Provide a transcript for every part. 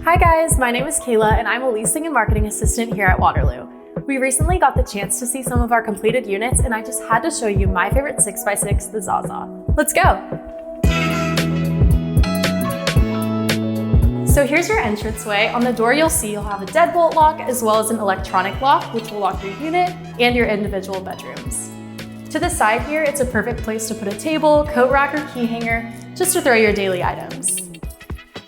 Hi guys, my name is Kayla and I'm a leasing and marketing assistant here at Waterloo. We recently got the chance to see some of our completed units and I just had to show you my favorite 6x6, the Zaza. Let's go! So here's your entranceway. On the door you'll have a deadbolt lock as well as an electronic lock which will lock your unit and your individual bedrooms. To the side here, it's a perfect place to put a table, coat rack, or key hanger just to throw your daily items.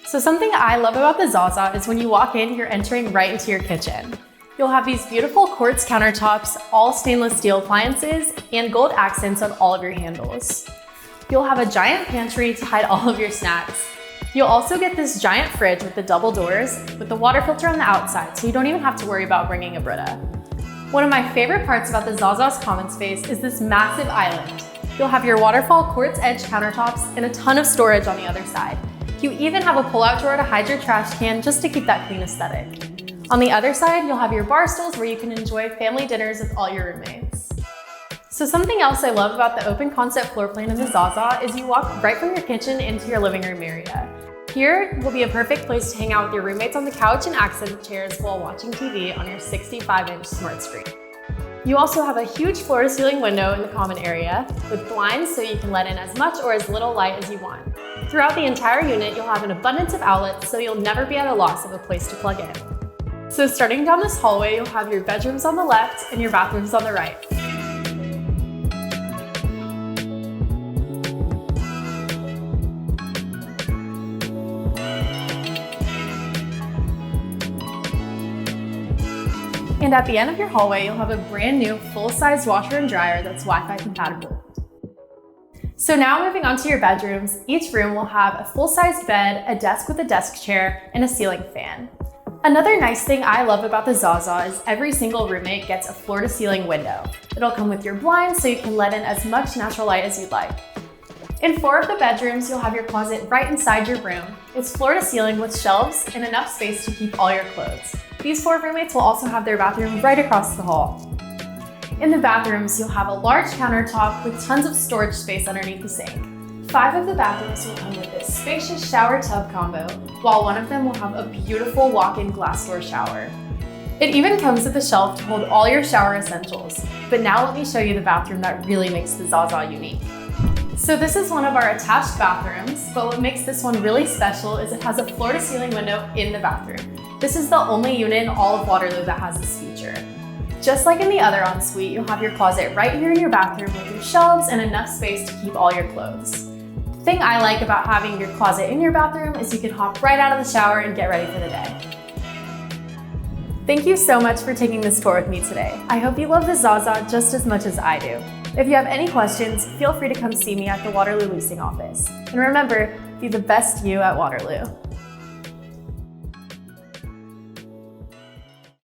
So something I love about the Zaza is when you walk in, you're entering right into your kitchen. You'll have these beautiful quartz countertops, all stainless steel appliances, and gold accents on all of your handles. You'll have a giant pantry to hide all of your snacks. You'll also get this giant fridge with the double doors with the water filter on the outside, so you don't even have to worry about bringing a Brita. One of my favorite parts about the Zaza's common space is this massive island. You'll have your waterfall quartz edge countertops and a ton of storage on the other side. You even have a pull-out drawer to hide your trash can just to keep that clean aesthetic. On the other side, you'll have your bar stools where you can enjoy family dinners with all your roommates. So something else I love about the open concept floor plan in the Zaza is you walk right from your kitchen into your living room area. Here will be a perfect place to hang out with your roommates on the couch and accent chairs while watching TV on your 65-inch smart screen. You also have a huge floor-to-ceiling window in the common area with blinds so you can let in as much or as little light as you want. Throughout the entire unit, you'll have an abundance of outlets so you'll never be at a loss of a place to plug in. So starting down this hallway, you'll have your bedrooms on the left and your bathrooms on the right. And at the end of your hallway, you'll have a brand new full-size washer and dryer that's Wi-Fi compatible. So now moving on to your bedrooms, each room will have a full-size bed, a desk with a desk chair, and a ceiling fan. Another nice thing I love about the Zaza is every single roommate gets a floor-to-ceiling window. It'll come with your blinds so you can let in as much natural light as you'd like. In 4 of the bedrooms, you'll have your closet right inside your room. It's floor-to-ceiling with shelves and enough space to keep all your clothes. These 4 roommates will also have their bathroom right across the hall. In the bathrooms, you'll have a large countertop with tons of storage space underneath the sink. 5 of the bathrooms will come with this spacious shower tub combo, while 1 of them will have a beautiful walk-in glass door shower. It even comes with a shelf to hold all your shower essentials. But now let me show you the bathroom that really makes the Zaza unique. So this is one of our attached bathrooms, but what makes this one really special is it has a floor-to-ceiling window in the bathroom. This is the only unit in all of Waterloo that has this feature. Just like in the other ensuite, you'll have your closet right here in your bathroom with your shelves and enough space to keep all your clothes. The thing I like about having your closet in your bathroom is you can hop right out of the shower and get ready for the day. Thank you so much for taking this tour with me today. I hope you love the Zaza just as much as I do. If you have any questions, feel free to come see me at the Waterloo Leasing office. And remember, be the best you at Waterloo.